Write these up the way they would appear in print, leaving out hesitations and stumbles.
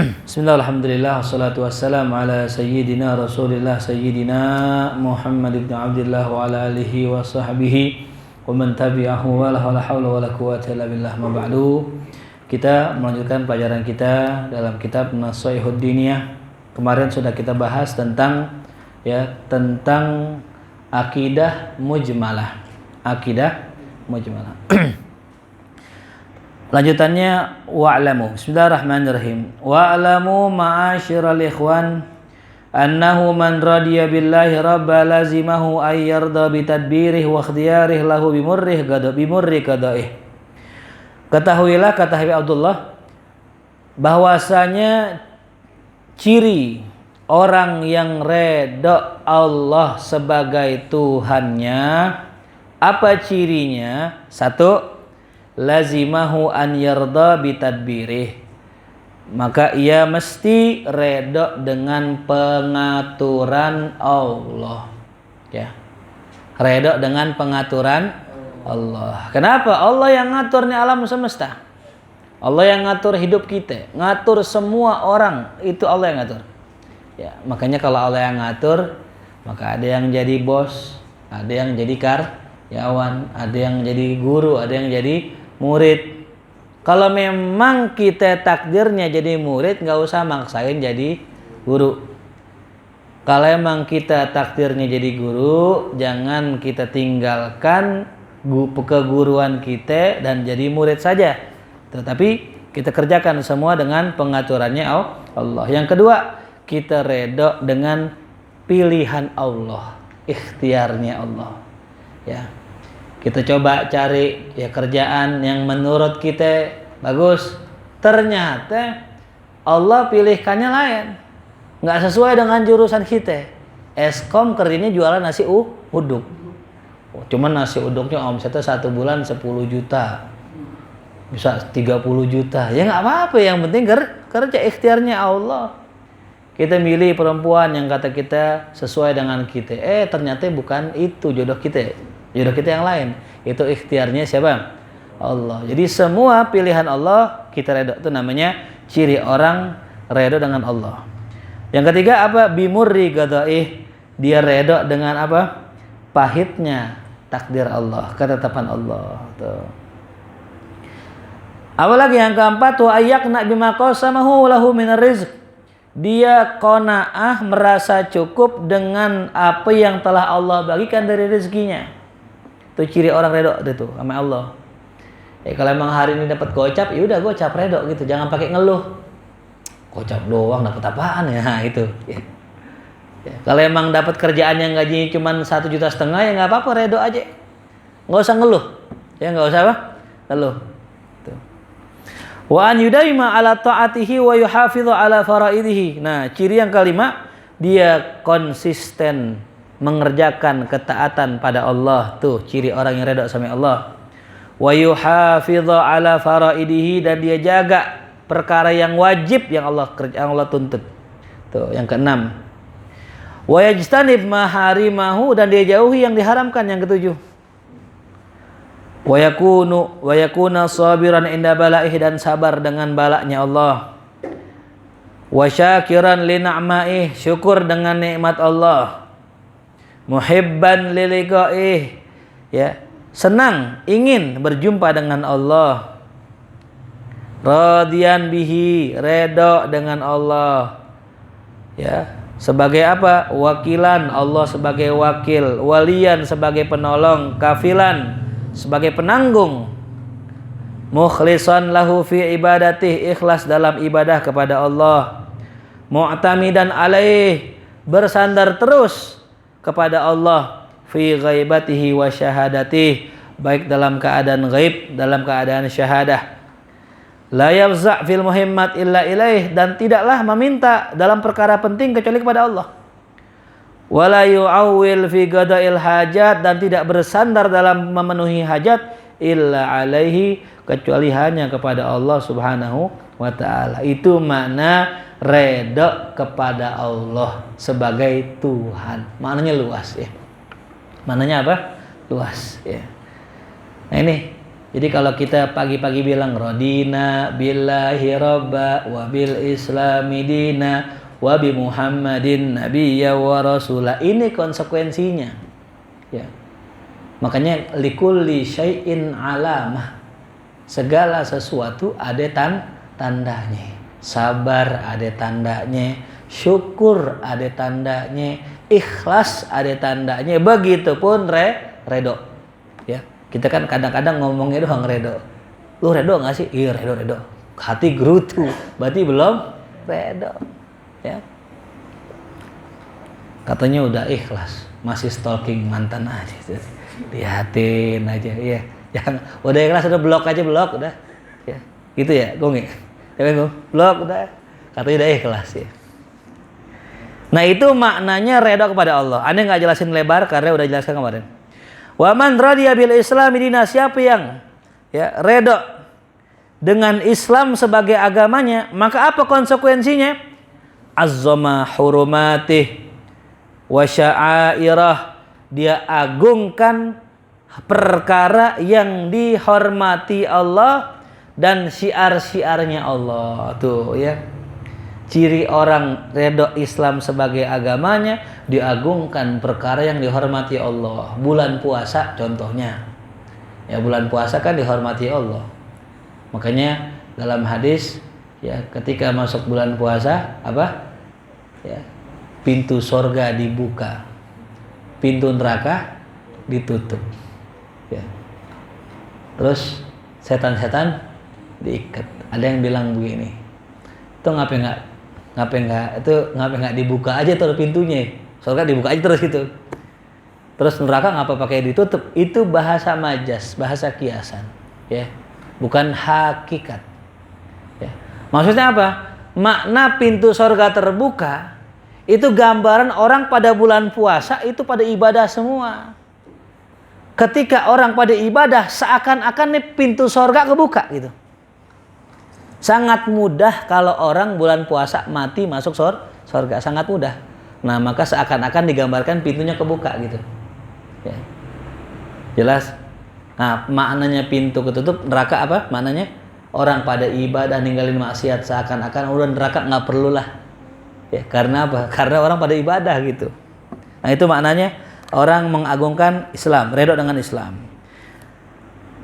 Bismillah, alhamdulillah, wassalatu wassalamu ala sayyidina rasulillah sayyidina Muhammad ibn Abdullah wa ala alihi wa sahbihi wa man tabi'ahu wa la hawla wa la quwwata illa billah, ma ba'du. Kita melanjutkan pelajaran kita dalam kitab Nasaihud Diniyah. Kemarin sudah kita bahas tentang akidah mujmalah. Akidah mujmalah. Lanjutannya wa'lamu. Bismillahirrahmanirrahim. Wa'lamu ma'asyiral ikhwan annahu man radiya billahi rabba lazimahu ay yarda bi tadbirih wa ikhtiyarih lahu bimurri qada'ih. Ketahuilah, kata Habib Abdullah, bahwasanya ciri orang yang redha Allah sebagai Tuhannya, apa cirinya? Satu, lazimahu an yarda bitadbirih, maka ia mesti redha dengan pengaturan Allah, ya, redha dengan pengaturan Allah. Kenapa? Allah yang ngatur nih alam semesta, Allah yang ngatur hidup kita, ngatur semua orang, itu Allah yang ngatur, ya. Makanya kalau Allah yang ngatur, maka ada yang jadi bos, ada yang jadi karyawan, ada yang jadi guru, ada yang jadi murid. Kalau memang kita takdirnya jadi murid, nggak usah maksain jadi guru. Kalau emang kita takdirnya jadi guru, jangan kita tinggalkan keguruan kita dan jadi murid saja. Tetapi kita kerjakan semua dengan pengaturannya Allah. Yang kedua, kita redha dengan pilihan Allah, ikhtiarnya Allah, ya. Kita coba cari kerjaan yang menurut kita bagus, ternyata Allah pilihkannya lain, nggak sesuai dengan jurusan kita. Eskom kerjanya jualan nasi uduk, cuman nasi uduknya omsetnya 1 bulan 10 juta, bisa 30 juta, ya nggak apa-apa, yang penting kerja, ikhtiarnya Allah. Kita milih perempuan yang kata kita sesuai dengan kita, ternyata bukan itu jodoh kita yang lain. Itu ikhtiarnya siapa? Allah. Jadi semua pilihan Allah kita redha, itu namanya ciri orang redha dengan Allah. Yang ketiga apa? Bimurri qada'ih, dia redha dengan apa? Pahitnya takdir Allah, ketetapan Allah. Tuh. Apalagi yang keempat, wa ayyakna bima qasamahu lahu minar rizq, dia qanaah, merasa cukup dengan apa yang telah Allah bagikan dari rezekinya. Itu ciri orang redha itu sama Allah. Kalau emang hari ini dapat gocap, ya udah gocap, redha gitu. Jangan pakai ngeluh. Gocap doang dapat apaan ya, itu. Ya. Kalau emang dapat kerjaan yang gajinya cuma 1,5 juta, ya nggak apa-apa, redha aja. Nggak usah ngeluh. Ya nggak usah apa? Ngeluh. Tuh. Wa an yudaima ala ta'atihi wa yuhafidhu ala faraidihi. Nah, ciri yang kelima, dia konsisten mengerjakan ketaatan pada Allah. Tuh ciri orang yang redha sama Allah. Wa yuhafidhu ala faraidihi, dan dia jaga perkara yang wajib yang Allah tuntut. Tuh yang keenam. Wa yajtanib maharimahu, dan dia jauhi yang diharamkan, yang ketujuh. Wa yakuna sabiran inda bala'ih, dan sabar dengan balaknya Allah. Wa syakiran li na'maih, syukur dengan nikmat Allah. Muhibban liliqa'ih, ya, senang, ingin berjumpa dengan Allah. Radiyan bihi, redha dengan Allah, ya, sebagai apa? Wakilan, Allah sebagai wakil, waliyan sebagai penolong, kafilan sebagai penanggung. Mukhlisan lahu fi ibadatih, ikhlas dalam ibadah kepada Allah. Mu'tamidan alaih, bersandar terus kepada Allah, fi ghaibatihi wa syahadatih, baik dalam keadaan ghaib, dalam keadaan syahadah. La yafza' fil muhimmat illa ilaih, dan tidaklah meminta dalam perkara penting kecuali kepada Allah. Wala yu'awwil fi qada'il hajat, dan tidak bersandar dalam memenuhi hajat illa alaihi, kecuali hanya kepada Allah Subhanahu wa ta'ala. Itu makna redha kepada Allah sebagai Tuhan. Maknanya luas, ya. Maknanya apa? Luas, ya. Nah ini Jadi kalau kita pagi-pagi bilang radina billahi robba wa bil islami dina wa bi Muhammadin nabiyya wa rasula, ini konsekuensinya. Ya. Makanya likulli syai'in alamah. Segala sesuatu ada tandanya. Sabar ada tandanya, syukur ada tandanya, ikhlas ada tandanya, begitupun redo. Ya. Kita kan kadang-kadang ngomongnya doang redo. Lu redo nggak sih? Iya redo. Hati gerutu, berarti belum redo. Ya. Katanya udah ikhlas, masih stalking mantan aja. Lihatin aja, ya. Jangan, udah ikhlas udah blok udah. Ya. Gitu ya, gue blok udah. Katanya udah ikhlas ya. Nah itu maknanya redo kepada Allah. Aneh nggak jelasin lebar karena udah jelaskan kemarin. Wa man radiya bil Islam dina, siapa yang ya redo dengan Islam sebagai agamanya, maka apa konsekuensinya? Azzama hurumatih wa sya'airah, dia agungkan perkara yang dihormati Allah dan syiar-syiarnya Allah. Tuh ya. Ciri orang redo Islam sebagai agamanya, diagungkan perkara yang dihormati Allah. Bulan puasa contohnya. Ya, bulan puasa kan dihormati Allah. Makanya dalam hadis ya, ketika masuk bulan puasa apa? Ya, pintu sorga dibuka, pintu neraka ditutup. Ya. Terus setan-setan diikat. Ada yang bilang begini, itu ngapain nggak dibuka aja terus pintunya, surga dibuka aja terus gitu. Terus neraka ngapa pakai ditutup? Itu bahasa majas, bahasa kiasan, ya, bukan hakikat. Ya. Maksudnya apa? Makna pintu surga terbuka itu gambaran orang pada bulan puasa itu pada ibadah semua. Ketika orang pada ibadah, seakan-akan nih pintu surga kebuka gitu. Sangat mudah kalau orang bulan puasa mati masuk surga, sangat mudah. Nah maka seakan-akan digambarkan pintunya kebuka gitu. Ya. Jelas? Nah maknanya pintu ketutup, neraka apa? Maknanya orang pada ibadah ninggalin maksiat, seakan-akan udah neraka nggak perlulah. Ya, karena apa? Karena orang pada ibadah gitu. Nah itu maknanya orang mengagungkan Islam, redha dengan Islam.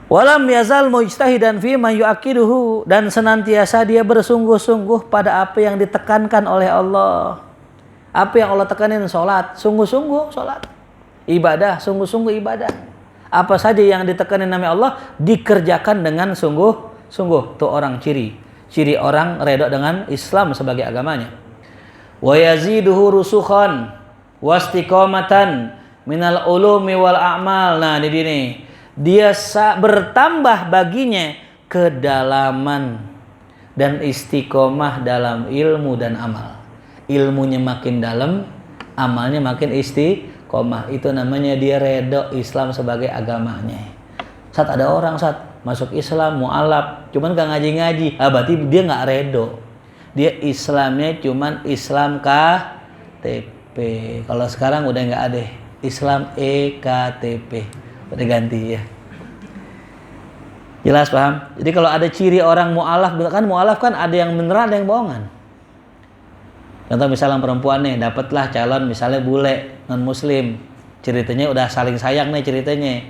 Walam yazal mujtahidan fi ma yu'akiduhu, dan senantiasa dia bersungguh-sungguh pada apa yang ditekankan oleh Allah. Apa yang Allah tekanin? Salat, sungguh-sungguh salat. Ibadah, sungguh-sungguh ibadah. Apa saja yang ditekanin nama Allah dikerjakan dengan sungguh-sungguh. Itu orang ciri orang redha dengan Islam sebagai agamanya. Wa yaziduhu rusukhan wastiqamatan minal ulumi wal a'mal. Nah di sini dia bertambah baginya kedalaman dan istiqomah dalam ilmu dan amal. Ilmunya makin dalam, amalnya makin istiqomah. Itu namanya dia redha Islam sebagai agamanya. Saat ada orang masuk Islam mu'alaf, cuman gak ngaji-ngaji, berarti dia gak redha. Dia Islamnya cuman Islam KTP. Kalau sekarang udah gak ada Islam EKTP. Udah ganti ya. Jelas paham? Jadi kalau ada ciri orang mu'alaf kan ada yang beneran, ada yang bohongan. Contoh misalnya perempuan nih, dapatlah calon misalnya bule non muslim. Ceritanya udah saling sayang nih ceritanya.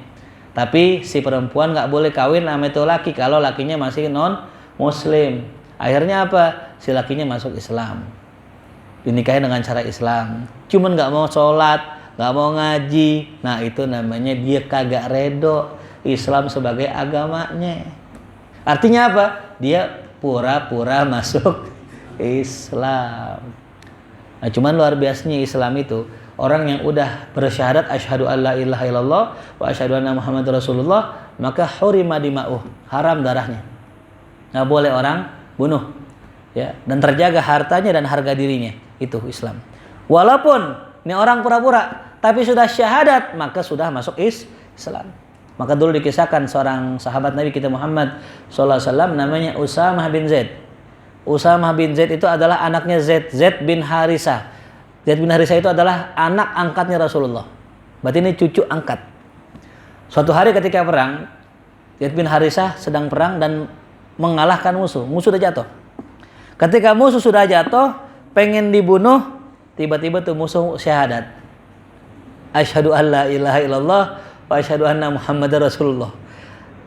Tapi si perempuan nggak boleh kawin sama itu laki kalau lakinya masih non muslim. Akhirnya apa? Si lakinya masuk Islam. Dinikahin dengan cara Islam. Cuman nggak mau sholat, nggak mau ngaji. Nah itu namanya dia kagak redha Islam sebagai agamanya. Artinya apa? Dia pura-pura masuk Islam. Nah cuman luar biasanya Islam itu, orang yang udah bersyahadat asyhadu alla ilaha illallah wa asyhadu anna muhammadar rasulullah, maka hurima dima'uh, haram darahnya. Nggak boleh orang bunuh. Ya, dan terjaga hartanya dan harga dirinya. Itu Islam. Walaupun ini orang pura-pura tapi sudah syahadat, maka sudah masuk Islam. Maka dulu dikisahkan seorang sahabat Nabi kita Muhammad sallallahu alaihi wasallam namanya Usamah bin Zaid. Usamah bin Zaid itu adalah anaknya Zaid bin Harisah. Zaid bin Harisah itu adalah anak angkatnya Rasulullah. Berarti ini cucu angkat. Suatu hari ketika perang, Zaid bin Harisah sedang perang dan mengalahkan musuh. Musuh sudah jatuh. Ketika musuh sudah jatuh, pengen dibunuh, tiba-tiba tuh musuh syahadat. Asyhadu an la ilaha illallah wa asyhadu anna Muhammadar Rasulullah.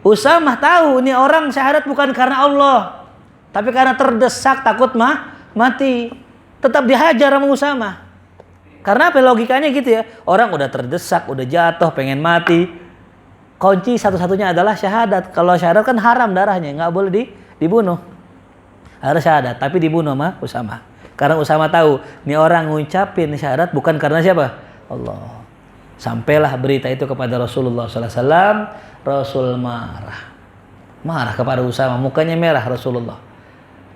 Usamah tahu ini orang syahadat bukan karena Allah, tapi karena terdesak takut mati. Tetap dihajar sama Usamah. Karena apa logikanya gitu ya? Orang udah terdesak, udah jatuh, pengen mati. Kunci satu-satunya adalah syahadat. Kalau syahadat kan haram darahnya, nggak boleh dibunuh. Harus syahadat, tapi dibunuh sama Usamah. Karena Usamah tahu, ini orang ngucapin syahadat bukan karena siapa? Allah. Sampailah berita itu kepada Rasulullah SAW. Rasul marah kepada Usamah, mukanya merah Rasulullah.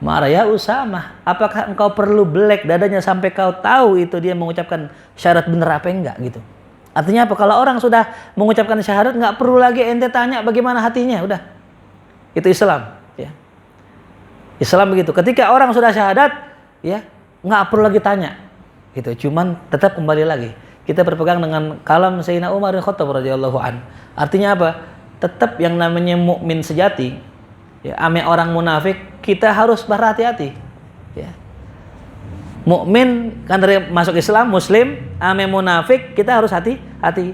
Marah, ya Usamah, apakah engkau perlu belek dadanya sampai kau tahu itu dia mengucapkan syahadat benar apa enggak gitu? Artinya apa? Kalau orang sudah mengucapkan syahadat nggak perlu lagi ente tanya bagaimana hatinya, udah. Itu Islam, ya. Islam begitu. Ketika orang sudah syahadat, ya nggak perlu lagi tanya, gitu. Cuman tetap kembali lagi. Kita berpegang dengan kalam Sayyidina Umar bin Khattab radhiyallahu an. Artinya apa? Tetap yang namanya mukmin sejati, ya, ame orang munafik kita harus berhati-hati, ya. Mukmin kan dari masuk Islam, Muslim, ame munafik kita harus hati-hati.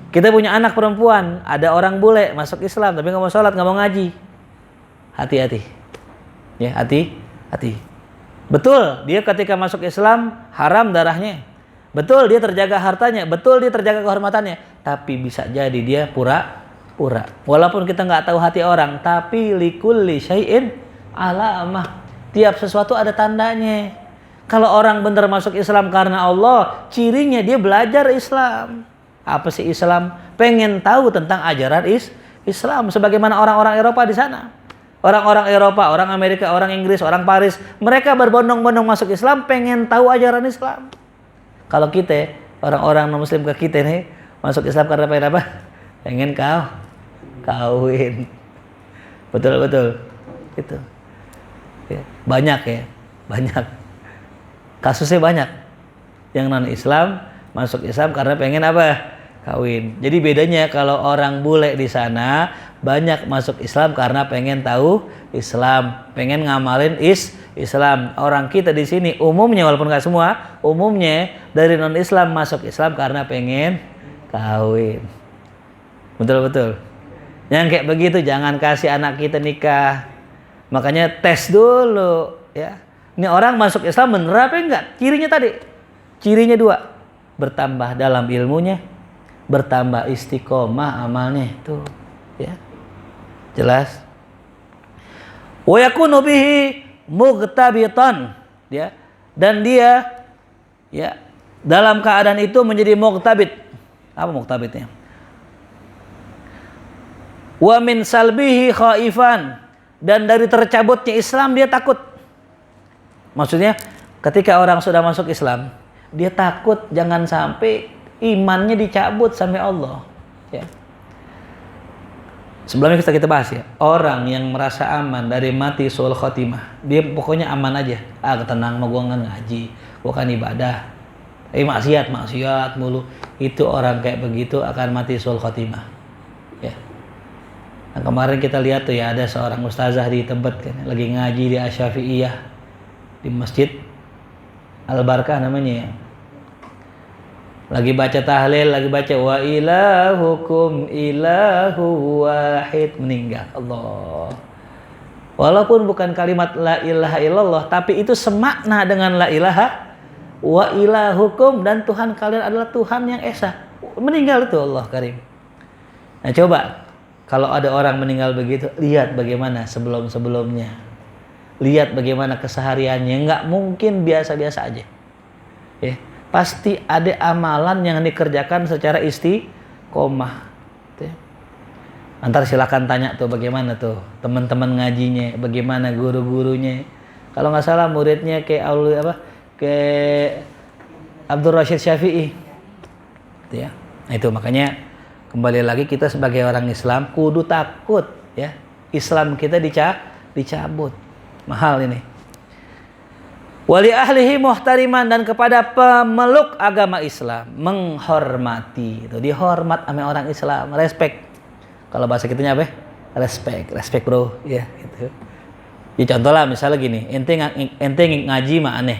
Kita punya anak perempuan, ada orang bule masuk Islam tapi nggak mau sholat, nggak mau ngaji, hati-hati, ya, hati-hati. Betul dia ketika masuk Islam haram darahnya. Betul dia terjaga hartanya, betul dia terjaga kehormatannya, tapi bisa jadi dia pura-pura. Walaupun kita nggak tahu hati orang, tapi likulli syai'in alamah. Tiap sesuatu ada tandanya. Kalau orang benar masuk Islam karena Allah, cirinya dia belajar Islam. Apa sih Islam? Pengen tahu tentang ajaran Islam. Sebagaimana orang-orang Eropa di sana. Orang-orang Eropa, orang Amerika, orang Inggris, orang Paris, mereka berbondong-bondong masuk Islam, pengen tahu ajaran Islam. Kalau kita, orang-orang non-muslim ke kita nih, masuk Islam karena pengen apa? Pengen kawin. Betul. Itu. Ya, banyak ya, banyak. Kasusnya banyak. Yang non-Islam masuk Islam karena pengen apa? Kawin. Jadi bedanya kalau orang bule di sana banyak masuk Islam karena pengen tahu Islam, pengen ngamalin Islam. Orang kita di sini umumnya, walaupun nggak semua, umumnya dari non-Islam masuk Islam karena pengen kawin. Betul. Yang kayak begitu jangan kasih anak kita nikah. Makanya tes dulu, ya. Ini orang masuk Islam bener apa enggak? Cirinya tadi. Cirinya 2. Bertambah dalam ilmunya, bertambah istiqomah amalnya, tuh, ya. Jelas? Wa yakunu bihi mughtabitan, ya. Dan dia, ya, dalam keadaan itu menjadi mughtabit. Apa mughtabitnya? Wa min salbihi khaifan, dan dari tercabutnya Islam dia takut. Maksudnya ketika orang sudah masuk Islam, dia takut jangan sampai imannya dicabut sampai Allah, ya. Sebelumnya kita bahas ya, orang yang merasa aman dari mati suul khotimah, dia pokoknya aman aja. Tenang, mau gua kan ngaji, gua kan ibadah. Maksiat mulu. Itu orang kayak begitu akan mati suul khotimah, ya. Nah, kemarin kita lihat tuh ya, ada seorang ustazah di Tebet kan, lagi ngaji di Asy-Syafi'iyah di Masjid Al-Barkah namanya, ya. Lagi baca tahlil, lagi baca wa ilahukum ilahu wahid, meninggal. Allah. Walaupun bukan kalimat la ilaha illallah, tapi itu semakna dengan la ilaha wa ilahukum, dan Tuhan kalian adalah Tuhan yang esa. Meninggal itu, Allah Karim. Nah coba kalau ada orang meninggal begitu, lihat bagaimana sebelum-sebelumnya. Lihat bagaimana kesehariannya, nggak mungkin biasa-biasa aja. Ya. Pasti ada amalan yang dikerjakan secara istiqomah. Antar silakan tanya tuh bagaimana tuh teman-teman ngajinya, bagaimana guru-gurunya. Kalau nggak salah muridnya kayak Abdul Rashid Syafi'i. Ya. Nah, itu makanya kembali lagi kita sebagai orang Islam kudu takut, ya. Islam kita dicabut. Mahal ini. Wali ahlihi muhtariman, dan kepada pemeluk agama Islam menghormati. Itu dihormat sama orang Islam, respect. Kalau bahasa kitanya apa? respect bro, ya gitu. Ya contoh lah misalnya gini, ente ngaji mah aneh,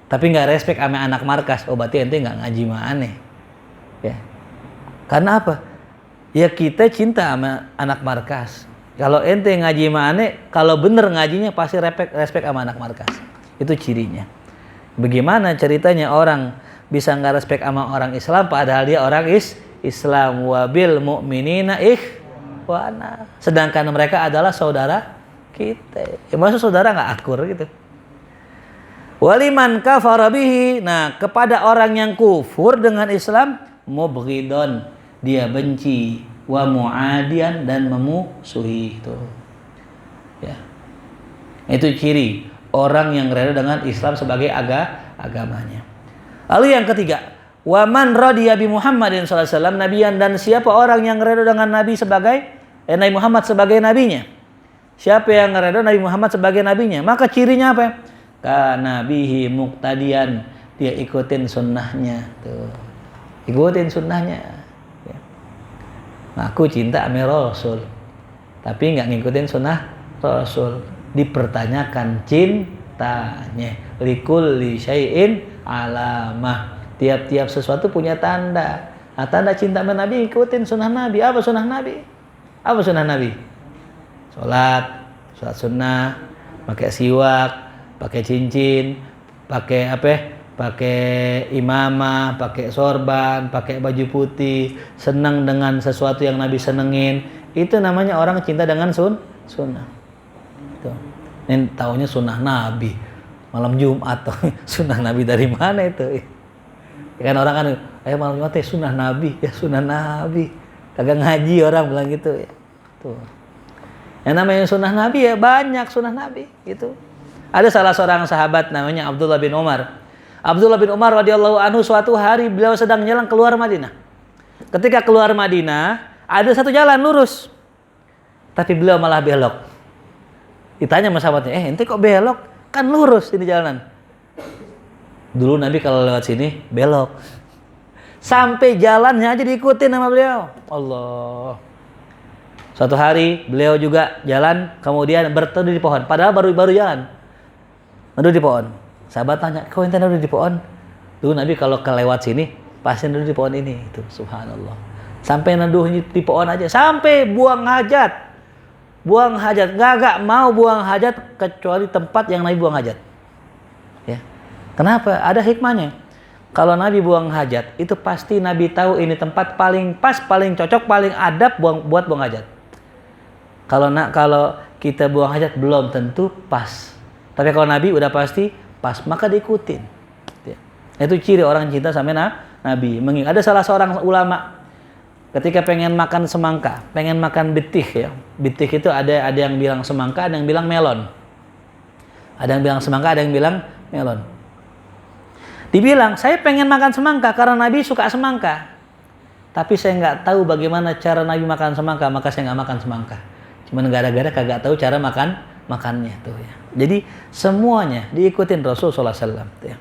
tapi nggak respect sama anak markas, oh berarti ente nggak ngaji mah aneh, ya. Karena apa? Ya kita cinta sama anak markas. Kalau ente ngaji mah aneh, kalau bener ngajinya pasti respect sama anak markas. Itu cirinya. Bagaimana ceritanya orang bisa nggak respect sama orang Islam padahal dia orang Islam, wabil mu'minina ikhwana. Sedangkan mereka adalah saudara kita. Ya maksud saudara nggak akur gitu. Waliman kafara bihi. Nah, kepada orang yang kufur dengan Islam, mubghidon, dia benci, wa mu'adian, dan memusuhi itu. Ya. Itu ciri orang yang rela dengan Islam sebagai agamanya. Lalu yang ketiga, wa man radiya bi Muhammadin sallallahu alaihi wasallam nabiyan, dan siapa orang yang rela dengan Nabi sebagai Nabi Muhammad sebagai nabinya. Siapa yang rela Nabi Muhammad sebagai nabinya, maka cirinya apa? Kana bihi muqtadiyan, dia ikutin sunnahnya tuh. Ikutin sunnahnya. Ya. Aku cinta sama Rasul, tapi nggak ngikutin sunnah Rasul. Dipertanyakan cintanya. Likulli syai'in alamah. Tiap-tiap sesuatu punya tanda. Nah, tanda cinta sama Nabi ikutin sunnah Nabi. Apa sunnah Nabi? Apa sunnah Nabi? Sholat sunnah, pakai siwak, pakai cincin, pakai apa? Pakai imamah, pakai sorban, pakai baju putih, senang dengan sesuatu yang Nabi senengin. Itu namanya orang cinta dengan sunnah. Tuh. Ini taunya sunnah Nabi malam Jumat tuh. Sunnah Nabi dari mana itu? Ya kan orang kan, malam Jumat sunnah Nabi, ya sunnah Nabi. Kagak ngaji orang bilang gitu ya. Tuh. Yang namanya sunnah Nabi ya banyak sunnah Nabi gitu. Ada salah seorang sahabat namanya Abdullah bin Umar. Abdullah bin Umar radhiyallahu anhu suatu hari beliau sedang jalan keluar Madinah. Ketika keluar Madinah, ada satu jalan lurus. Tapi beliau malah belok. Ditanya sama sahabatnya, ente kok belok? Kan lurus ini jalanan. Dulu Nabi kalau lewat sini belok. Sampai jalannya aja diikutin sama beliau. Allah. Suatu hari beliau juga jalan, kemudian berteduh di pohon. Padahal baru jalan. Neduh di pohon. Sahabat tanya, kau ente neduh di pohon? Dulu Nabi kalau kelewat sini, pasti neduh di pohon ini. Itu subhanallah. Sampai neduh di pohon aja. Sampai buang hajat. Buang hajat. Gak mau buang hajat kecuali tempat yang Nabi buang hajat. Ya. Kenapa? Ada hikmahnya. Kalau Nabi buang hajat, itu pasti Nabi tahu ini tempat paling pas, paling cocok, paling adab buat buang hajat. Kalau kita buang hajat belum tentu pas. Tapi kalau Nabi udah pasti pas, maka diikutin. Ya. Itu ciri orang cinta sama Nabi. Ada salah seorang ulama ketika pengen makan semangka, pengen makan betih ya. Betih itu ada yang bilang semangka, ada yang bilang melon. Ada yang bilang semangka, ada yang bilang melon. Dibilang, saya pengen makan semangka karena Nabi suka semangka. Tapi saya nggak tahu bagaimana cara Nabi makan semangka, maka saya nggak makan semangka. Cuman gara-gara kagak tahu cara makannya tuh ya. Jadi semuanya diikutin Rasul sallallahu alaihi wasallam ya.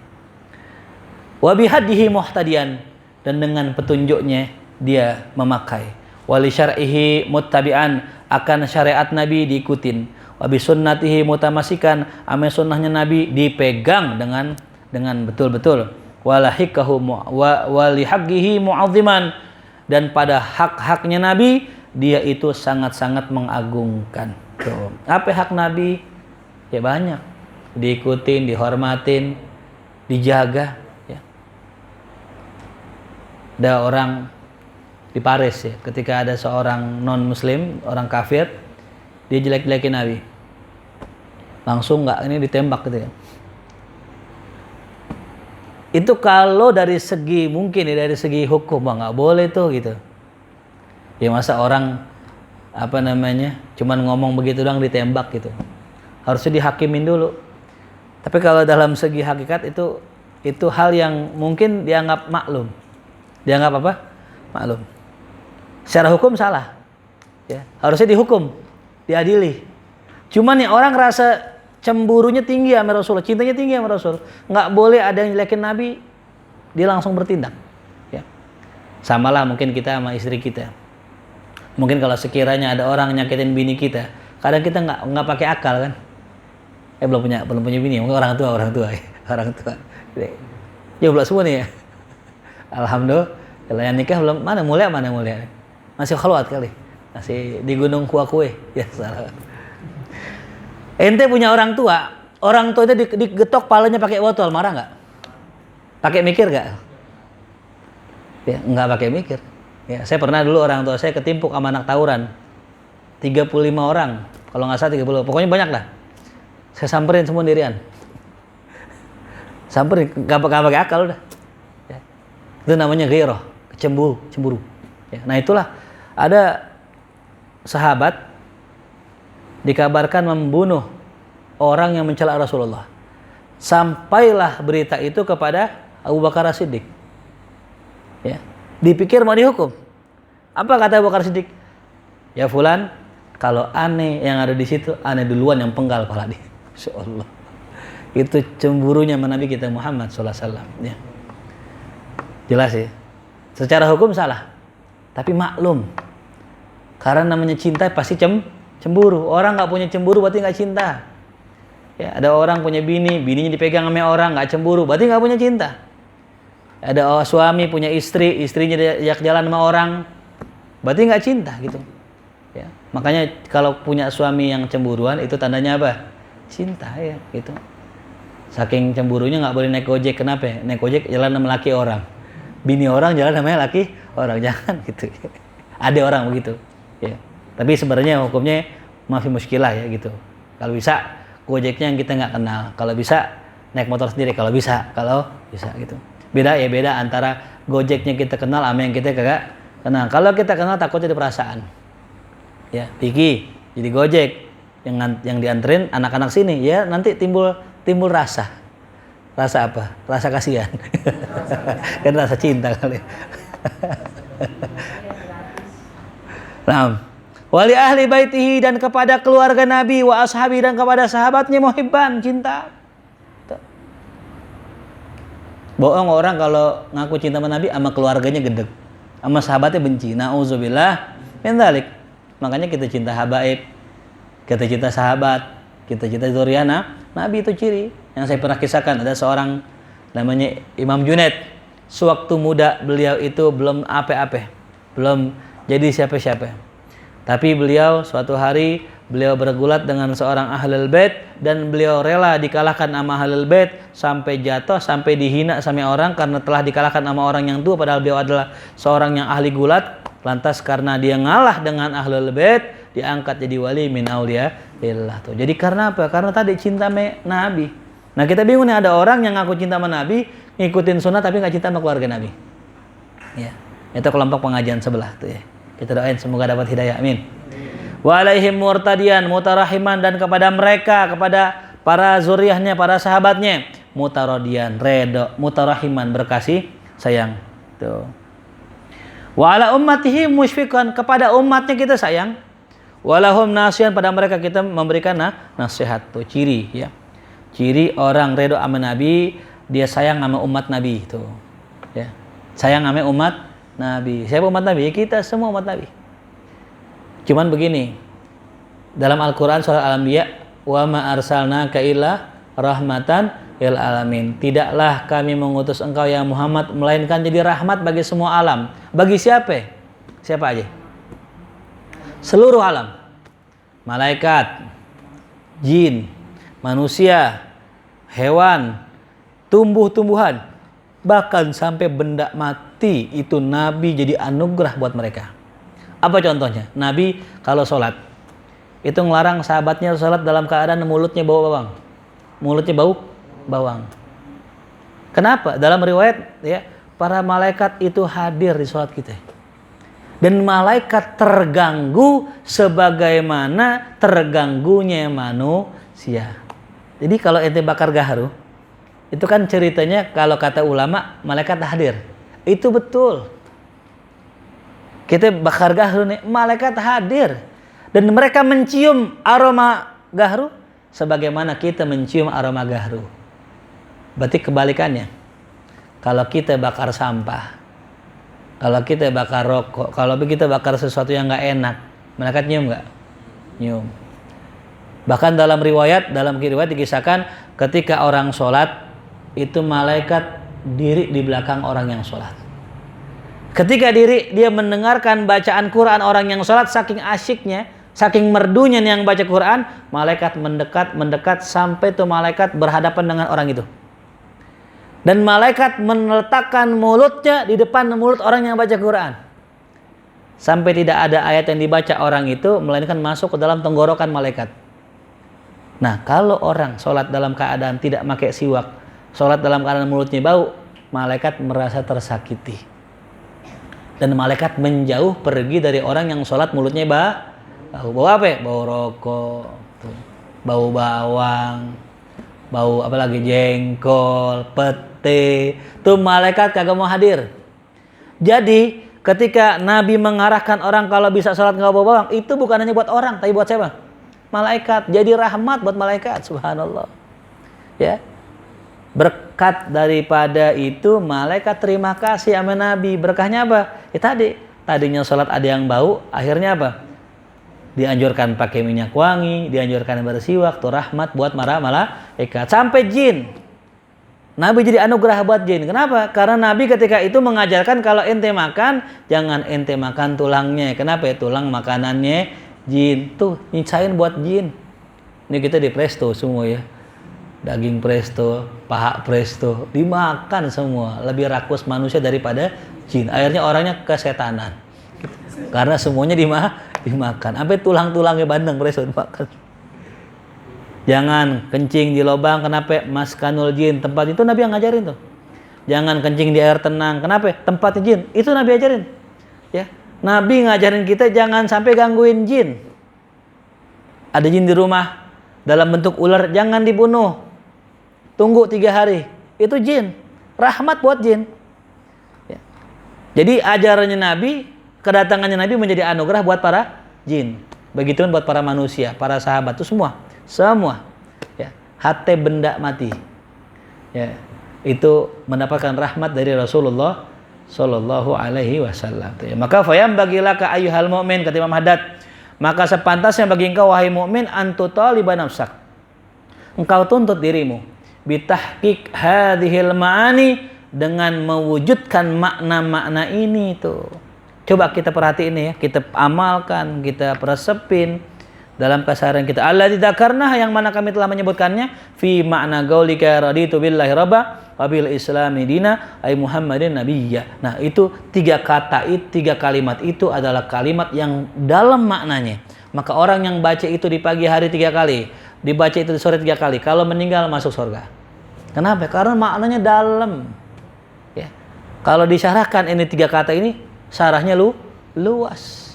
Wa bihadihi muhtadiyan, dan dengan petunjuknya dia memakai. Wa li syar'ihi muttabi'an, akan syariat Nabi diikutin. Wa bi sunnatihi mutamasikan, ame sunnahnya Nabi dipegang dengan betul-betul. Walahikahu walihaqqihi mu'azziman, dan pada hak-haknya Nabi dia itu sangat-sangat mengagungkan. Tuh. Apa hak Nabi? Ya banyak. Diikutin, dihormatin, dijaga ya. Ada orang di Paris ya, ketika ada seorang non muslim, orang kafir, dia jelek-jelekin Nabi. Langsung ini ditembak gitu ya. Itu kalau dari segi mungkin ya, dari segi hukum nggak boleh tuh gitu. Ya masa orang cuman ngomong begitu doang ditembak gitu. Harusnya dihakimin dulu. Tapi kalau dalam segi hakikat itu hal yang mungkin dianggap maklum. Dianggap apa? Maklum. Secara hukum salah. Ya, harusnya dihukum, diadili. Cuman nih orang rasa cemburunya tinggi sama Rasul, cintanya tinggi sama Rasul. Nggak boleh ada yang jelekin Nabi, dia langsung bertindak. Ya. Samalah mungkin kita sama istri kita. Mungkin kalau sekiranya ada orang nyakitin bini kita, kadang kita nggak pakai akal kan? Belum punya bini, mungkin orang tua ya. Orang tua. Jomblo semua nih ya. Alhamdulillah yang nikah belum, mana mulia. Masih khalwat kali. Masih di gunung Kuakue. Ya salah. Ente punya orang tua itu digetok palanya pakai botol, marah nggak? Pakai mikir nggak? Ya nggak pakai mikir. Ya, saya pernah dulu orang tua saya ketimpuk sama anak tawuran. 35 orang, kalau nggak salah 30, pokoknya banyak lah. Saya samperin semua dirian. Samperin, nggak pakai akal udah. Ya. Itu namanya ghairah, cemburu. Ya. Nah itulah ada sahabat dikabarkan membunuh orang yang mencela Rasulullah. Sampailah berita itu kepada Abu Bakar As-Siddiq. Ya. Dipikir mau dihukum. Apa kata Abu Bakar Siddiq? Ya fulan, kalau aneh yang ada di situ, aneh duluan yang penggal kepala dia. Insyaallah. Itu cemburunya Nabi kita Muhammad SAW. Ya. Jelas ya. Secara hukum salah, tapi maklum. Karena namanya cinta pasti cemburu. Orang nggak punya cemburu berarti nggak cinta. Ya, ada orang punya bininya dipegang sama orang nggak cemburu, berarti nggak punya cinta. Ada suami punya istrinya diajak jalan sama orang, berarti nggak cinta gitu. Ya, makanya kalau punya suami yang cemburuan itu tandanya apa? Cinta ya gitu. Saking cemburunya nggak boleh naik gojek. Kenapa? Naik gojek jalan sama laki orang, bini orang jalan sama laki orang, jangan gitu. Ada orang begitu. Ya. Tapi sebenarnya hukumnya masih muskilah ya gitu. Kalau bisa gojeknya yang kita nggak kenal, kalau bisa naik motor sendiri kalau bisa gitu. Beda antara gojeknya kita kenal sama yang kita kagak kenal. Kalau kita kenal takutnya ada perasaan. Ya, Piki jadi gojek yang dianterin anak-anak sini, ya nanti timbul rasa. Rasa apa? Rasa kasihan. Kan rasa cinta kali. Nah, wali ahli baitihi dan kepada keluarga Nabi wa ashabi dan kepada sahabatnya muhibban, cinta. Bohong orang kalau ngaku cinta sama Nabi sama keluarganya gedeg, sama sahabatnya benci. Nauzubillah min dzalik. Makanya kita cinta habaib, kita cinta sahabat, kita cinta zuriana. Nabi itu ciri. Yang saya pernah kisahkan, ada seorang namanya Imam Junaid. Sewaktu muda beliau itu belum apa-apa, belum jadi siapa-siapa. Tapi beliau suatu hari beliau bergulat dengan seorang ahlul bait dan beliau rela dikalahkan sama ahlul bait sampai jatuh, sampai dihina sama orang karena telah dikalahkan sama orang yang tua padahal beliau adalah seorang yang ahli gulat. Lantas karena dia ngalah dengan ahlul bait diangkat jadi wali min auliyaillah tuh. Jadi karena apa? Karena tadi cinta sama Nabi. Nah, kita bingung nih ada orang yang ngaku cinta sama Nabi, ngikutin sunnah tapi nggak cinta sama keluarga Nabi. Ya. Itu kelompok pengajian sebelah tuh ya. Kita doain semoga dapat hidayah. Amin. Wa alaihim murtadiyan mutarahiman dan kepada mereka, kepada para zuriyahnya, para sahabatnya mutaradiyan, redo, mutarahiman, berkasih sayang. Tuh. Wa ala ummatihi musyfiqan, kepada umatnya kita sayang. Walahum nasihan, pada mereka kita memberikan nasihat. Tuh ciri ya. Ciri orang redo sama Nabi, dia sayang sama umat Nabi itu. Ya. Sayang sama umat Nabi. Siapa umat Nabi? Kita semua umat Nabi. Cuman begini, dalam Al-Quran surah Al-Anbiya, wa ma arsalnaka illa rahmatan lil alamin. Tidaklah kami mengutus engkau ya Muhammad melainkan jadi rahmat bagi semua alam. Bagi siapa? Siapa aja? Seluruh alam. Malaikat, jin, manusia, hewan, tumbuh-tumbuhan, bahkan sampai benda mati itu Nabi jadi anugerah buat mereka. Apa contohnya? Nabi kalau sholat itu ngelarang sahabatnya sholat dalam keadaan mulutnya bau bawang. Mulutnya bau bawang. Kenapa? Dalam riwayat ya, para malaikat itu hadir di sholat kita. Dan malaikat terganggu sebagaimana terganggunya manusia. Jadi kalau ente bakar gaharu, itu kan ceritanya kalau kata ulama malaikat hadir. Itu betul. Kita bakar gahru nih, malaikat hadir dan mereka mencium aroma gahru sebagaimana kita mencium aroma gahru. Berarti kebalikannya. Kalau kita bakar sampah, Kalau kita bakar rokok, kalau kita bakar sesuatu yang nggak enak, malaikat nyium nggak? Nyium. Bahkan dalam riwayat dikisahkan ketika orang sholat itu malaikat diri di belakang orang yang sholat. Ketika diri dia mendengarkan bacaan Quran orang yang sholat, saking asyiknya, saking merdunya yang baca Quran, malaikat mendekat sampai tuh malaikat berhadapan dengan orang itu. Dan malaikat meletakkan mulutnya di depan mulut orang yang baca Quran. Sampai tidak ada ayat yang dibaca orang itu melainkan masuk ke dalam tenggorokan malaikat. Nah, kalau orang sholat dalam keadaan tidak pakai siwak, sholat dalam keadaan mulutnya bau, malaikat merasa tersakiti. Dan malaikat menjauh pergi dari orang yang sholat mulutnya bau. Bau apa? Bau rokok, bau bawang, bau apa lagi, jengkol, pete. Tuh malaikat kagak mau hadir. Jadi ketika Nabi mengarahkan orang kalau bisa sholat nggak bau bawang, itu bukan hanya buat orang, tapi buat siapa? Malaikat. Jadi rahmat buat malaikat. Subhanallah. Ya. Berkat daripada itu malaikat terima kasih sama Nabi. Berkahnya apa? Ya tadinya sholat ada yang bau, akhirnya apa? Dianjurkan pakai minyak wangi, dianjurkan bersiwak, tuh rahmat buat malaikat. Sampai jin. Nabi jadi anugerah buat jin. Kenapa? Karena Nabi ketika itu mengajarkan kalau ente makan, jangan ente makan tulangnya. Kenapa? Tulang makanannya jin. Tuh nyisain buat jin. Ini kita di presto semua ya. Daging presto, paha presto, dimakan semua. Lebih rakus manusia daripada jin. Akhirnya orangnya kesetanan. Karena semuanya dimakan. Sampai tulang-tulangnya bandeng presto dimakan. Jangan kencing di lubang. Kenapa? Maskanul jin. Tempat itu Nabi yang ngajarin tuh. Jangan kencing di air tenang. Kenapa? Tempatnya jin. Itu Nabi ajarin. Ya. Nabi ngajarin kita jangan sampai gangguin jin. Ada jin di rumah dalam bentuk ular, jangan dibunuh. Tunggu 3 hari. Itu jin. Rahmat buat jin. Ya. Jadi ajarannya Nabi, kedatangannya Nabi menjadi anugerah buat para jin. Begitupun buat para manusia, para sahabat itu semua. Ya. Hati benda mati. Ya. Itu mendapatkan rahmat dari Rasulullah Sallallahu alaihi wasallam. Maka fayam bagilah ka ayyuhal mu'min, kata Imam Haddad, maka sepantasnya bagi engkau wahai mukmin antutaliba nafsak, engkau tuntut dirimu bitahqiq hadhil ma'ani, dengan mewujudkan makna-makna ini tuh. Coba kita perhatiin ya, kita amalkan, kita persepin dalam keseharian kita. Allah didzakarna, yang mana kami telah menyebutkannya, fi makna gaulika raditu billahi rabba wa bil islami dina ay Muhammadin nabiyya. Nah, itu 3 kalimat itu adalah kalimat yang dalam maknanya. Maka orang yang baca itu di pagi hari 3 kali, dibaca itu di sore 3 kali, kalau meninggal masuk surga. Kenapa? Karena maknanya dalam. Ya. Kalau disyarahkan ini 3 kata ini, syarahnya luas.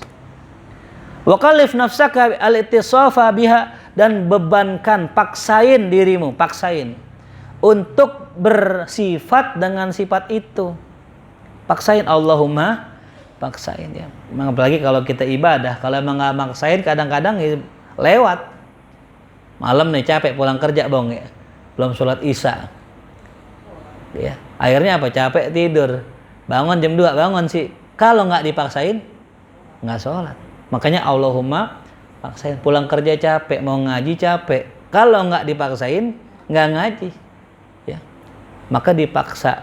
Wa kallif nafsaka al-ittisafa biha, dan bebankan, paksain dirimu, untuk bersifat dengan sifat itu. Paksain, Allahumma paksain ya. Memang apalagi kalau kita ibadah, kalau emang nggak maksain kadang-kadang ya lewat. Malam nih capek pulang kerja bong ya, belum sholat isya. Ya, akhirnya apa? Capek tidur. Bangun jam 2, bangun sih. Kalau nggak dipaksain nggak sholat. Makanya Allahumma paksain. Pulang kerja capek, mau ngaji capek. Kalau nggak dipaksain, nggak ngaji. Ya. Maka dipaksa,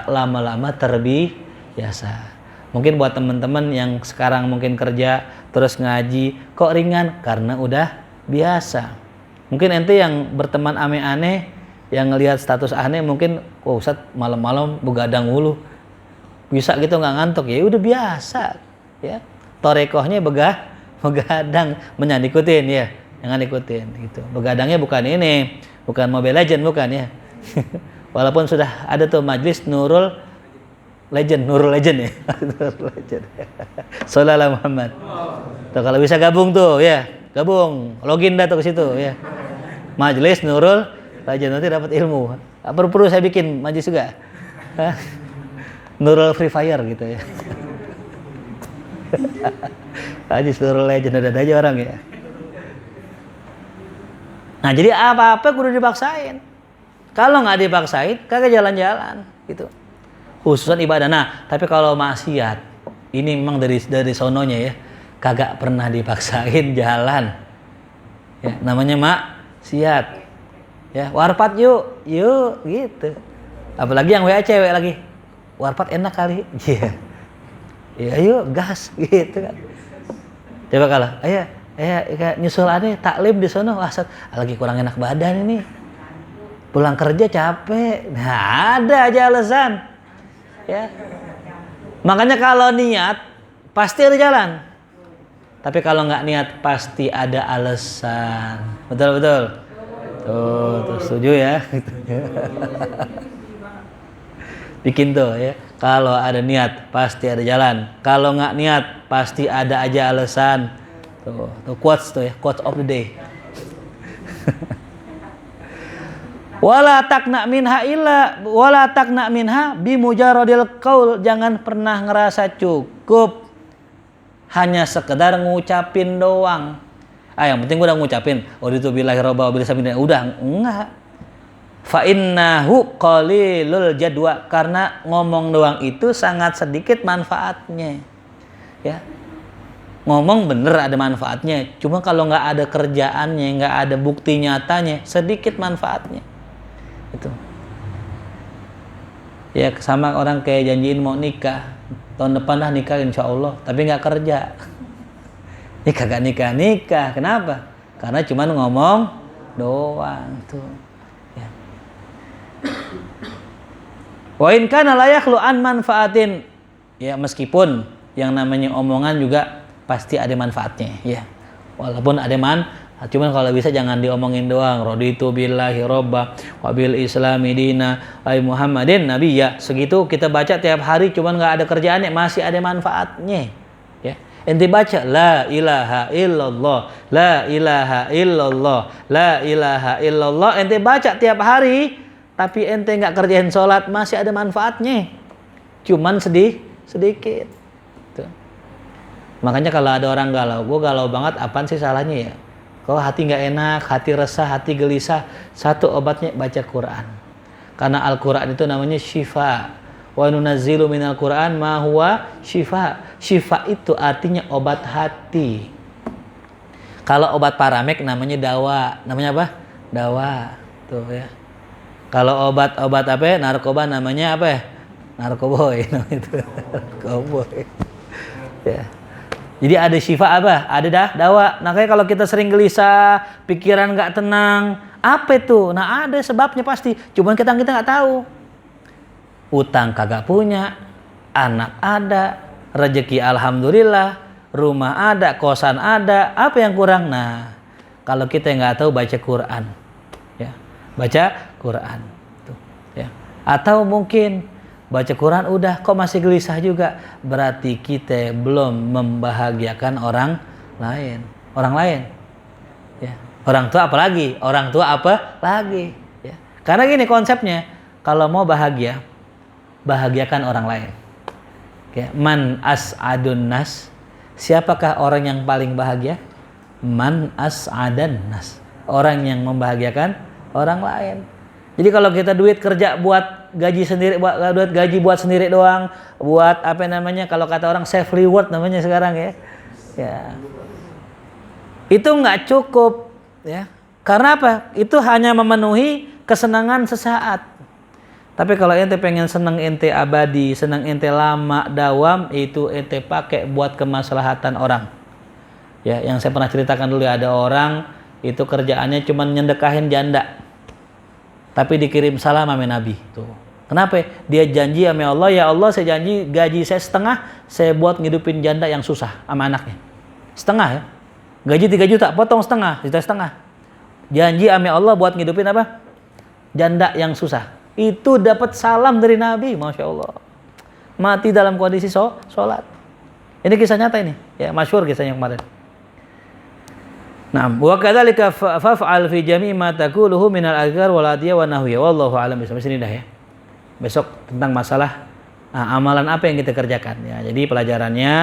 lama-lama terbiasa. Mungkin buat teman-teman yang sekarang mungkin kerja terus ngaji, kok ringan? Karena udah biasa. Mungkin ente yang berteman aneh-aneh, yang ngelihat status aneh, mungkin, oh Ustaz malam-malam begadang mulu. Bisa gitu nggak ngantuk, ya udah biasa. Ya. Torekohnya begadang, menyan ikutin ya, jangan ikutin gitu. Begadangnya bukan ini, bukan Mobile Legend, bukan ya. Walaupun sudah ada tuh majlis Nurul Legend ya. Nurul Legend. Sallallahu Muhammad. Tuh kalau bisa gabung tuh ya, gabung, login dah tuh ke situ ya. Majlis Nurul Legend, nanti dapat ilmu. Perlu saya bikin majlis juga. Nurul Free Fire gitu ya. Aji seluruh legend ada aja orang ya. Nah, jadi apa-apa kudu dipaksain. Kalau nggak dipaksain, kagak jalan-jalan gitu. Khususan ibadah. Nah, tapi kalau maksiat, ini memang dari sononya ya, kagak pernah dipaksain jalan. Ya, namanya maksiat. Ya, warpat yuk gitu. Apalagi yang WA cewek lagi. Warpat enak kali. Iya. Ya yuk gas gitu kan. Coba kalau ayo nyusul aneh taklim di sono, lagi kurang enak badan ini. Pulang kerja capek. Nah, ada aja alasan. Ya. Makanya kalau niat pasti ada jalan. Tapi kalau nggak niat pasti ada alasan. Betul. Tuh setuju ya. Bikin tuh ya. Kalau ada niat pasti ada jalan. Kalau nggak niat pasti ada aja alasan. Tuh quotes tuh ya, quotes of the day. Wala takna minha bimujaradil qaul, jangan pernah ngerasa cukup hanya sekedar ngucapin doang. Yang penting udah ngucapin itu billahi robba wa billahi udah enggak. Fa innahu qalilul jadwa, karena ngomong doang itu sangat sedikit manfaatnya. Ya. Ngomong bener ada manfaatnya, cuma kalau nggak ada kerjaannya, nggak ada bukti nyatanya, sedikit manfaatnya. Itu. Ya sama orang kayak janjiin mau nikah, tahun depan lah nikah insya Allah, tapi nggak kerja. Ini kagak nikah. Kenapa? Karena cuma ngomong doang tuh. Ya. Wa in kana la yakhlu an manfaatin. Ya meskipun yang namanya omongan juga pasti ada manfaatnya ya. Walaupun ada cuman kalau bisa jangan diomongin doang. Raditu billahi robba wa bil islami dina wa Muhammadin nabiyya. Segitu kita baca tiap hari cuman enggak ada kerjaannya, masih ada manfaatnya. Ya. Ente baca la ilaha illallah, la ilaha illallah, la ilaha illallah, ente baca tiap hari tapi ente enggak kerjain sholat, masih ada manfaatnya. Cuman sedikit. Tuh. Makanya kalau ada orang galau, gue galau banget, apaan sih salahnya ya? Kalau hati nggak enak, hati resah, hati gelisah, satu obatnya baca Quran. Karena Al-Quran itu namanya syifa. Wa nunazzilu minal Quran ma huwa syifa. Syifa itu artinya obat hati. Kalau obat paramek namanya dawa. Namanya apa? Dawa. Tuh ya. Kalau obat-obat apa? Narkoba namanya apa? Narkoboy. Narkoboy. Ya. Jadi ada syifa apa? Ada dawa. Nah kayak kalau kita sering gelisah, pikiran nggak tenang, apa itu? Nah ada sebabnya pasti. Cuman kita nggak tahu. Utang kagak punya, anak ada, rezeki alhamdulillah, rumah ada, kosan ada. Apa yang kurang? Nah kalau kita nggak tahu baca Quran, ya baca Quran. Tuh, ya. Atau mungkin baca Quran udah kok masih gelisah juga, berarti kita belum membahagiakan orang lain. Ya. Orang tua apa lagi? Ya. Karena gini konsepnya, kalau mau bahagia, bahagiakan orang lain. Ya. Man as'adun nas, siapakah orang yang paling bahagia? Man as'adan nas, orang yang membahagiakan orang lain. Jadi kalau kita duit kerja buat gaji sendiri, buat sendiri doang, buat apa namanya, kalau kata orang self reward namanya sekarang ya. Itu nggak cukup ya. Karena apa? Itu hanya memenuhi kesenangan sesaat. Tapi kalau ente pengen senang ente abadi, senang ente lama, dawam, itu ente pakai buat kemaslahatan orang. Ya, yang saya pernah ceritakan dulu, ada orang itu kerjaannya cuma nyendekahin janda. Tapi dikirim salam sama Nabi. Tuh. Kenapa? Dia janji sama Allah, ya Allah saya janji gaji saya setengah, saya buat ngidupin janda yang susah sama anaknya. Setengah ya. Gaji 3 juta, potong setengah, setengah. Janji sama Allah buat ngidupin apa? Janda yang susah. Itu dapat salam dari Nabi, Masya Allah. Mati dalam kondisi sholat. Ini kisah nyata ini. Ya, masyhur kisahnya kemarin. Nah, wa kadzalika fa'al fi jami' ma taquluhu minal azkar wal adiyah wan nahwiya. Wallahu a'lam. Sampai sini dah ya. Besok tentang masalah amalan apa yang kita kerjakan ya. Jadi pelajarannya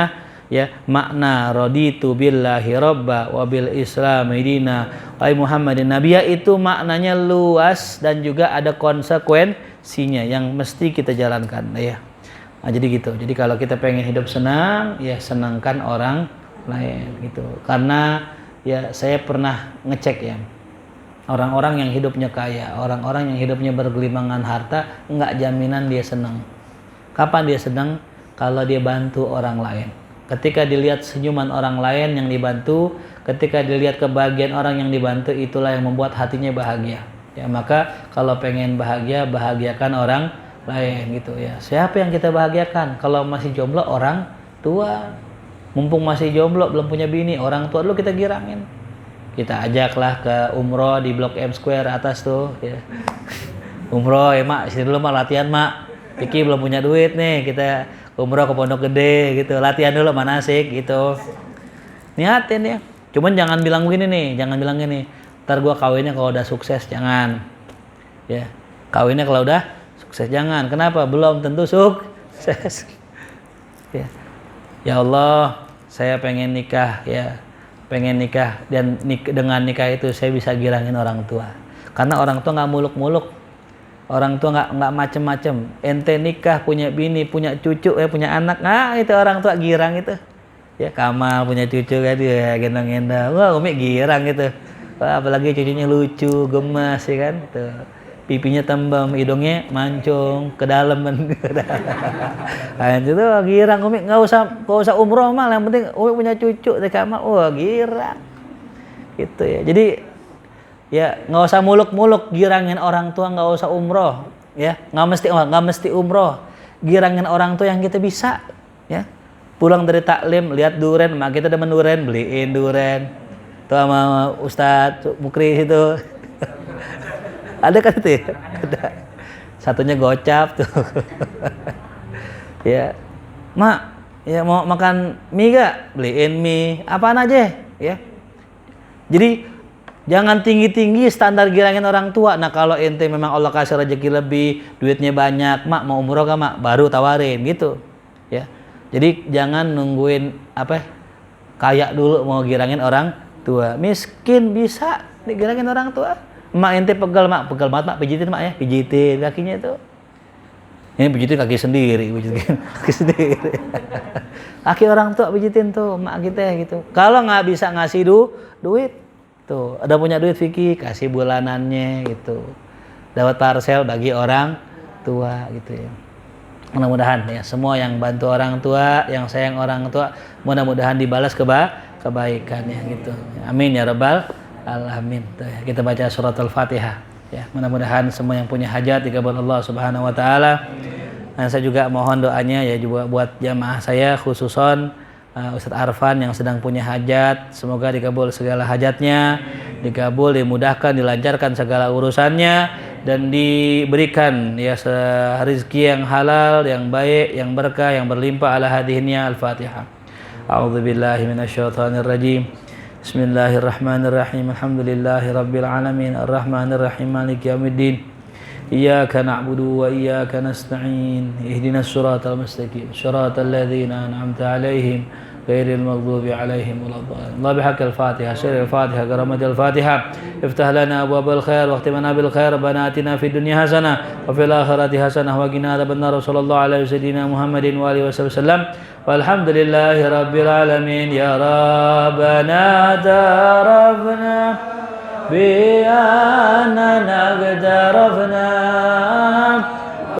ya, makna raditu billahi robba wa bil islami dina wa Muhammadin nabiyya itu maknanya luas dan juga ada konsekuensinya yang mesti kita jalankan ya. Nah, jadi gitu. Jadi kalau kita pengen hidup senang, ya senangkan orang lain gitu. Karena ya saya pernah ngecek ya, orang-orang yang hidupnya kaya, orang-orang yang hidupnya bergelimangan harta, enggak jaminan dia senang. Kapan dia senang? Kalau dia bantu orang lain. Ketika dilihat senyuman orang lain yang dibantu, ketika dilihat kebahagiaan orang yang dibantu, itulah yang membuat hatinya bahagia. Ya, maka kalau pengen bahagia, bahagiakan orang lain gitu ya. Siapa yang kita bahagiakan? Kalau masih jomblo, orang tua. Mumpung masih jomblo, belum punya bini, orang tua dulu kita girangin. Kita ajaklah ke umroh di Blok M Square atas tuh ya. Umroh ya mak, sini dulu mak latihan mak. Vicky belum punya duit nih, kita umroh ke Pondok Gede gitu. Latihan dulu manasik gitu. Niatin ya. Cuman jangan bilang begini nih, jangan bilang gini. Ntar gua kawinnya kalau udah sukses, jangan. Ya, kawinnya kalau udah sukses jangan. Kenapa? Belum tentu sukses. Ya. Ya Allah, saya pengen nikah ya. Pengen nikah dan dengan nikah itu saya bisa girangin orang tua. Karena orang tua nggak muluk-muluk. Orang tua nggak macem-macem. Ente nikah punya bini, punya cucu, punya anak. Nah, itu orang tua girang itu. Ya Kamal punya cucu kan dia gendong-gendong. Wah, Umi girang gitu. Wah, apalagi cucunya lucu, gemas ya kan. Tuh. Pipinya tembem, hidungnya mancung ke dalam kan. Nah, itu tuh girang Umi, nggak usah umroh mal, yang penting Umi punya cucu deh Kamal. Wah, girang. Gitu ya. Jadi ya nggak usah muluk-muluk girangin orang tua, nggak usah umroh ya. Nggak mesti umroh. Girangin orang tua yang kita bisa ya. Pulang dari taklim lihat duren, mak kita demen duren, beliin duren. Tuh sama Ustadz Mukri itu. Ada kan itu ya? Ada. Satunya gocap tuh. Ya. Mak, ya mau makan mie gak? Beliin mie. Apaan aja ya. Jadi jangan tinggi-tinggi standar girangin orang tua. Nah, kalau ente memang Allah kasih rezeki lebih, duitnya banyak, mak mau umroh gak mak? Baru tawarin gitu. Ya. Jadi jangan nungguin kaya dulu mau girangin orang tua. Miskin bisa digirangin orang tua. Mak ente pegel banget mak, pijitin mak ya, pijitin kakinya itu. Ini pijitin kaki sendiri, pijitin kaki sendiri. Kaki orang tua pijitin tuh mak kita gitu. Kalau nggak bisa ngasih duit, tuh ada punya duit Vicky, kasih bulanannya gitu. Dapat parcel bagi orang tua gitu ya. Mudah-mudahan ya semua yang bantu orang tua, yang sayang orang tua, mudah-mudahan dibalas kebaikannya gitu. Amin ya rabbal alamin. Kita baca surat Al-Fatihah ya. Mudah-mudahan semua yang punya hajat dikabul Allah Subhanahu wa taala. Dan saya juga mohon doanya ya juga buat jamaah saya khususon Ustadz Arfan yang sedang punya hajat, semoga dikabul segala hajatnya, dikabul, dimudahkan, dilancarkan segala urusannya, dan diberikan ya rezeki yang halal, yang baik, yang berkah, yang berlimpah ala hadihnya. Al-Fatihah. A'udzubillahi minasyaitonirrajim. Bismillahirrahmanirrahim. Alhamdulillahirabbil alamin. Arrahmanirrahim. Maliki yaumiddin. Iyyaka na'budu wa iyyaka nasta'in. Ihdinas siratal mustaqim. Shiratal ladzina an'amta 'alaihim غير المغضوب عليهم ولا الضالين. الله بحق الفاتحة سر الفاتحة كرامة الفاتحة افتح لنا أبواب الخير واختمنا بالخير. ربنا آتنا في الدنيا حسنة وفي الآخرة حسنة وقنا عذاب النار. صلى الله على سيدنا محمد وآله وسلم والحمد لله رب العالمين. يا ربنا اعترفنا بأننا اقترفنا